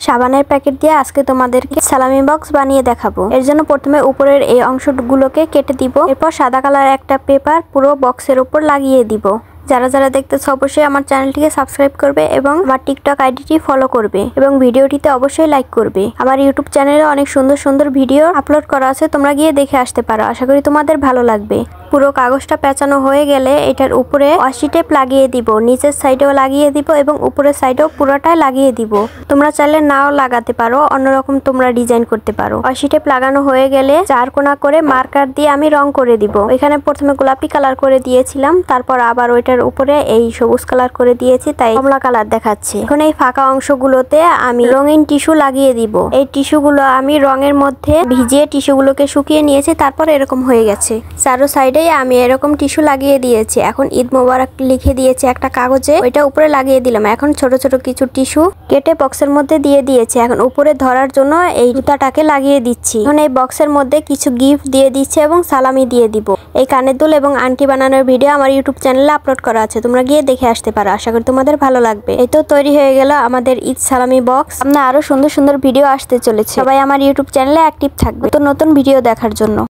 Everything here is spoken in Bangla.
সাবানের প্যাকেট দিয়ে আজকে তোমাদেরকে সালামি বক্স বানিয়ে দেখাবো। এর জন্য প্রথমে উপরের এই অংশগুলোকে কেটে দিব, এরপর সাদা কালার একটা পেপার পুরো বক্সের উপর লাগিয়ে দিব। যারা যারা দেখতেছে অবশ্যই আমার চ্যানেলটিকে সাবস্ক্রাইব করবে এবং আমার টিকটক আইডিটি ফলো করবে এবং ভিডিওটিতে অবশ্যই লাইক করবে। আমার ইউটিউব চ্যানেলে অনেক সুন্দর সুন্দর ভিডিও আপলোড করা আছে, তোমরা গিয়ে দেখে আসতে পারো। আশা করি তোমাদের ভালো লাগবে। পুরো কাগজটা পেঁচানো হয়ে গেলে এটার উপরে ওয়াশি টেপ লাগিয়ে দিব, নিচের সাইডেও লাগিয়ে দিব এবং উপরের সাইডেও পুরোটাই লাগিয়ে দিব। তোমরা চাইলে নাও লাগাতে পারো, অন্যরকম তোমরা ডিজাইন করতে পারো। ওয়াশি টেপ লাগানো হয়ে গেলে 4 কোণা করে মার্কার দিয়ে আমি রং করে দিব। এখানে প্রথমে গোলাপি কালার করে দিয়েছিলাম, তারপর আবার ওইটার উপরে এই সবুজ কালার করে দিয়েছি, তাই কমলা কালার দেখাচ্ছে। এখন এই ফাঁকা অংশগুলোতে আমি রঙিন টিস্যু লাগিয়ে দিব। এই টিস্যুগুলো আমি রঙের মধ্যে ভিজিয়ে টিস্যুগুলোকে শুকিয়ে নিয়েছি, তারপর এরকম হয়ে গেছে। চারো সাইডে আমি এরকম টিস্যু লাগিয়ে দিয়েছি। এখন ঈদ মোবারক লিখে দিয়েছি একটা কাগজে, ওইটা উপরে লাগিয়ে দিলাম। এখন ছোট ছোট কিছু টিস্যু কেটে বক্সের মধ্যে দিয়ে দিয়েছি। এখন উপরে ধরার জন্য এই জুতাটাকে লাগিয়ে দিচ্ছি। এখন এই বক্সের মধ্যে কিছু গিফট দিয়ে দিচ্ছি এবং সালামি দিয়ে দিব। এই কানের দুল এবং আংটি বানানোর ভিডিও আমার ইউটিউব চ্যানেলে আপলোড করা আছে, তোমরা গিয়ে দেখে আসতে পারো। আশা করি তোমাদের ভালো লাগবে। এই তো তৈরি হয়ে গেল আমাদের ঈদ সালামি বক্স। সামনে আরো সুন্দর সুন্দর ভিডিও আসতে চলেছে। সবাই আমার ইউটিউব চ্যানেলে অ্যাক্টিভ থাকবে তো নতুন ভিডিও দেখার জন্য।